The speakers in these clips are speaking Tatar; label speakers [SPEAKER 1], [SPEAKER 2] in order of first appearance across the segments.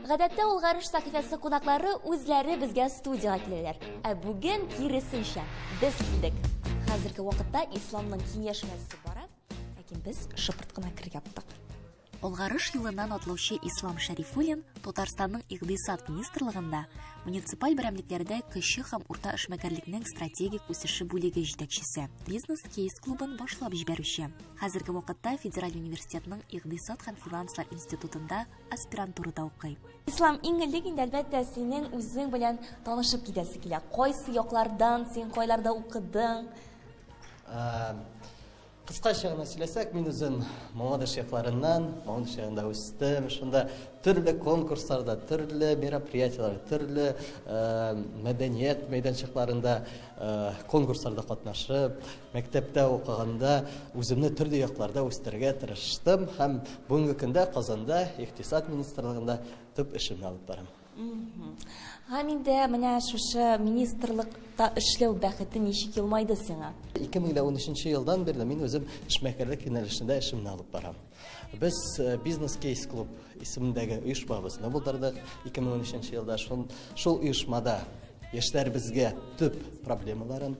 [SPEAKER 1] Гадәттә ул гарыш сәхифәсе кунаклары үзләре безгә студиягә киләләр. Ә бүген киресенчә без килдек. Хәзерге вакытта исламның киңәшмәсе бара, ләкин без шыпырт кына киргә буттык. Олгарыш юлынан атлаучы Ислам Шәрифуллин Татарстанның Игътисад министрлыгында муниципаль берәмлекләрдә кече һәм урта эшмәкәрлекнең стратегик үсеше бүлеге җитәкчесе, бизнес-кейс клубын башлап җибәрүче. Хәзерге вакытта Федераль университетның Игътисад һәм финанслар институтында аспирантурада укый. Ислам, иң элек инде әлбәттә синең үзең белән танышып китәсе килә. Кайсы яклардан син кайларда укыдың?
[SPEAKER 2] Кыскача гына сөйләсәк, мин үзем молодежь якларыннан, молодежь ягында үстем, шунда төрле конкурсларда, төрле мероприятияларда, төрле мәдәният мәйданчыкларында конкурсларда катнашып, мәктәптә укыганда үземне төрле якларда үстерергә тырыштым һәм бүгенге көндә Казанда Игътисад министрлыгында төп эшемне алып барам.
[SPEAKER 1] Һәм инде менә шушы министрлыкта эшләү бәхете ничек елмайды сиңа?
[SPEAKER 2] 2013 елдан бирле мин үзем эшмәкәрлек юнәлешендә эшемне алып барам. Без бизнес-кейс клуб исемендәге оешмабызны булдырдык 2013 елда. Шул оешмада яшьләр безгә төп проблемаларын,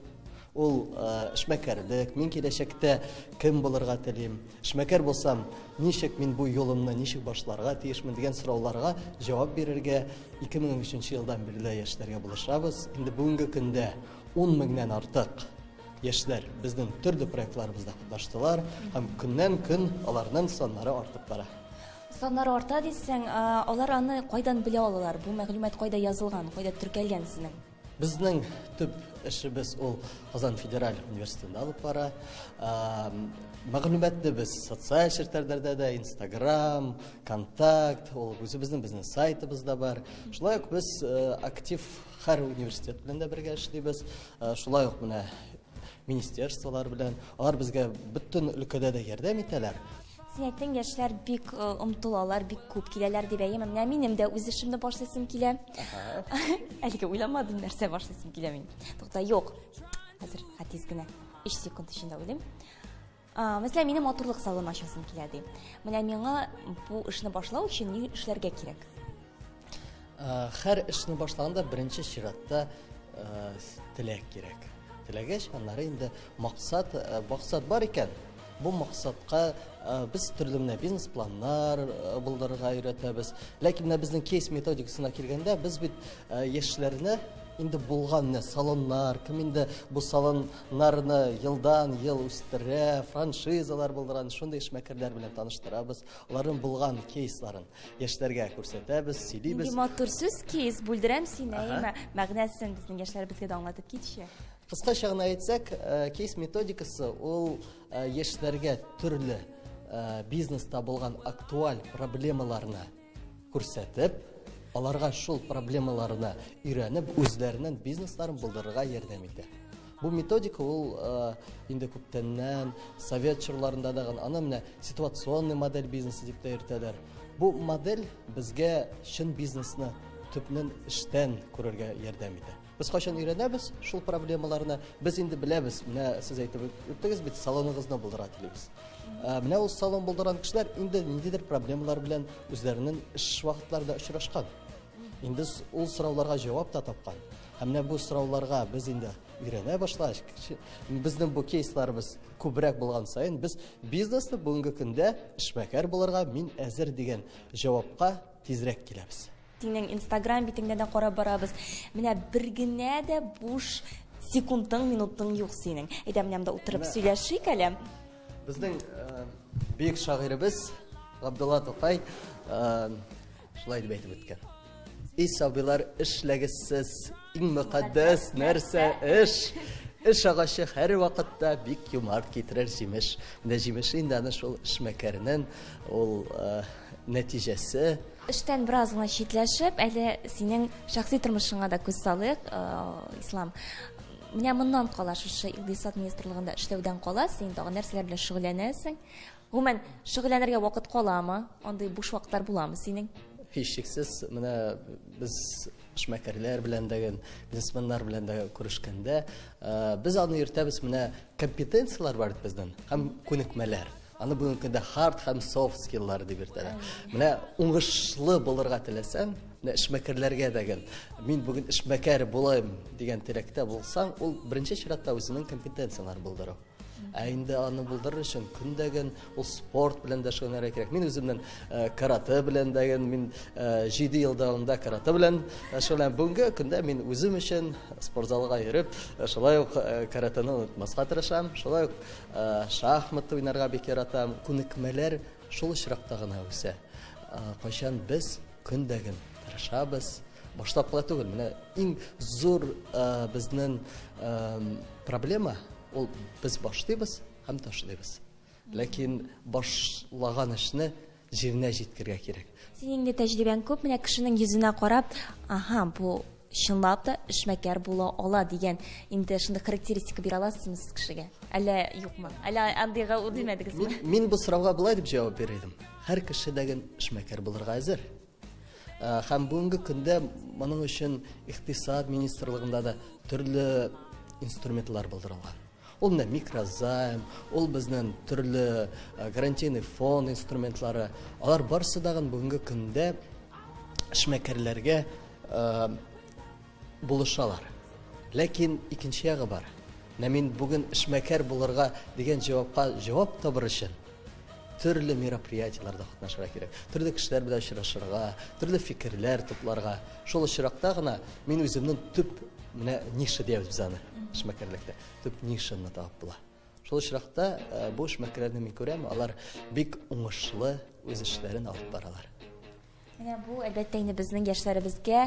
[SPEAKER 2] ул эшмәкәрлек, мин киләчәктә кем булырга телим, эшмәкәр булсам, ничек мин бу юлымны ничек башларга тиешмен дигән сорауларга җавап бирергә 2013 елдан бирле яшьләргә булышабыз. Инде бүгенге көндә 10 меңнән артык яшьләр безнең төрле проектларыбызда катнаштылар һәм көннән-көн аларның саннары артып бара.
[SPEAKER 1] Саннары арта дисәң, алар аны кайдан белә алалар? Бу мәгълүмат кайда язылган, кайда теркәлгән синең?
[SPEAKER 2] Безнең төп эшебез ул Казан Федераль университетында алып бара. Мәгълүматны без социаль челтәрләрдә дә, Instagram, Контакт, ул үзебезнең бизнес сайтыбызда бар. Шулай ук без актив һәр университет белән дә бергә эшлибез. Шулай ук менә министерстволар белән, алар безгә бөтен өлкәдә дә ярдәм итәләр.
[SPEAKER 1] Син әйттең, яшьләр бик омтылалар, бик күп киләләр дип әйем. Менә минем дә үз эшемне башлыйсым килә. Әлегә уйламадым нәрсә башлыйсым килә мин. Тукта, юк. Хәзер хәтиз генә 3 секунд эчендә уйлыйм. Мәсәлән, минем матурлык салоны ачасым килә ди. Менә миңа бу эшне башлау өчен ни эшләргә кирәк?
[SPEAKER 2] Һәр эшне башлаганда беренче чиратта теләк кирәк. Теләгәч, аннары инде максат бар икән. Бу максатка без төрле бизнес-планнар булдырырга өйрәтәбез. Ләкин безнең кейс методикасына килгәндә, без бит яшьләрне инде булган салоннар, кем инде бу салоннарны елдан-ел үстерә, франшизалар булдырган, шундый эшмәкәрләр белән таныштырабыз. Аларның булган кейсларын яшьләргә күрсәтәбез, сөйлибез.
[SPEAKER 1] Матур сүз кейс бүлдерәм сине, мәгънәсен безнең яшьләр безгә дә аңлатып китче.
[SPEAKER 2] Кыскача гына әйтсәк, кейс методикасы ул яшьләргә төрле бизнеста булган актуаль проблемаларны күрсәтеп, аларга шул проблемаларны өйрәнеп, үзләренең бизнесларын булдырырга ярдәм итә. Бу методика ул инде күптәннән совет чорларында да аны менә ситуационный модель бизнесы дип тә йөртәләр. Бу модель безгә чын бизнесны төпнең эштән күрергә ярдәм итә. Без кайчан өйрәнәбез шул проблемаларны, без инде беләбез. Менә сез әйтеп үттегез бит, салоныгызны булдыра телибез. Менә ул салон булдырган кешеләр инде ниндидер проблемалар белән үзләренең эш вакытларында очрашкан. Инде ул сорауларга җавап та тапкан. Һәм менә бу сорауларга без инде өйрәнә башлагач, безнең бу кейсларыбыз күбрәк булган саен, без бизнесны бүгенге көндә эшмәкәр булырга мин әзер дигән җавапка тизрәк киләбез.
[SPEAKER 1] Синең Instagram битеңдә дә карап барабыз. Менә бер генә дә буш секундың, минутың юк синең. Әйдә, менә монда утырып сөйләшик әле.
[SPEAKER 2] Безнең бик шагыйрыбыз Габдулла Тукай шулай дип әйтеп үткән. Исабилар эшләгесез, иң мөхәддәс нәрсә эш. Эш агачы һәр вакытта бик юмарт китерер җимеш. Менә җимеш инде аны шул эшмәкәрнең ул нәтиҗәсе.
[SPEAKER 1] Эштән бераз гына читләшеп, әле синең шәхси тормышыңа да күз салыйк, Ислам. Менә моннан кала шушы Игътисад министрлыгында эшләүдән кала, син тагын нәрсәләр белән шөгыльләнәсең? Гомумән, шөгыльләнергә вакыт каламы? Андый буш вакытлар буламы синең?
[SPEAKER 2] Һичшиксез, менә без эшмәкәрләр белән дә, бизнесменнар белән дә күрешкәндә, без аны йөртәбез, менә компетенциялар бар безнең һәм күнекмәләр. Аны бүгенге көндә hard һәм soft skill'лар дип йөртәләр. Менә уңышлы булырга теләсәң, менә эшмәкәрләргә дигән, мин бүген эшмәкәр булайм дигән теләктә булсаң, ул беренче чиратта үзенең компетенцияларын булдыру. Ә инде аны булдырыр өчен көндәген ул спорт белән дә шөгыльләнергә кирәк. Мин үземнән карате белән дәген, мин 7 ел дәвамында карате белән шөгыльләнәм. Бүгенге көндә мин үзем өчен спортзалга йөреп, шулай ук каратены онытмаска тырышам, шулай ук шахмат уйнарга бик яратам. Күнекмәләр шул очракта гына үсә. Кайчан без көндәген тырышабыз, баштап кала түгел. Менә иң зур безнең проблема ул без башлыйбыз һәм ташлыйбыз. Ләкин башлаган эшне җиренә җиткергә кирәк.
[SPEAKER 1] Синең дә тәҗрибәң күп, менә кешенең йөзенә карап, бу чынлап та эшмәкәр була ала дигән инде шундый характеристика бирә аласызмы сез кешегә? Әллә юкмы? Әллә андыйга үтелмәдегезме?
[SPEAKER 2] Мин бу сорауга булай дип җавап бирдем. Һәр кеше дәген эшмәкәр булырга әзер. Һәм бүгенге көндә моның өчен икътисад министрлыгында да төрле инструментлар булдырылган. Ул менә микрозайм, ул безнең төрле гарантийный фонд инструментлары, алар барысы да бүгенге көндә эшмәкәрләргә булышалар. Ләкин икенче ягы бар. Мин бүген эшмәкәр булырга дигән җавапка җавап табыр өчен төрле мероприятияларда катнашырга кирәк. Төрле кешеләр белән очрашырга, төрле фикерләр тупларга. Шул очракта гына мин үземнең төп менә ниша диябез без аны эшмәкәрлектә. Төп нишаны табып була. Шул очракта бу эшмәкәрләрне мин күрәм, алар бик уңышлы үз эшләрен алып баралар.
[SPEAKER 1] Менә бу әлбәттә инде безнең яшьләребезгә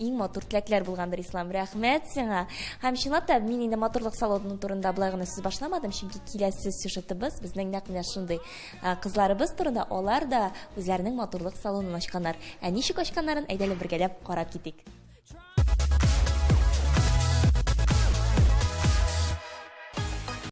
[SPEAKER 1] иң матур теләкләр булгандыр, Ислам. Рәхмәт сиңа. Һәм чынлап та мин инде матурлык салоны турында болай гына сүз башламадым, чөнки киләсе сюжетыбыз безнең нәкъ менә шундый кызларыбыз турында, алар да үзләренең матурлык салонын ачканнар. Ничек ачканнарын әйдәле бергәләп карап китик.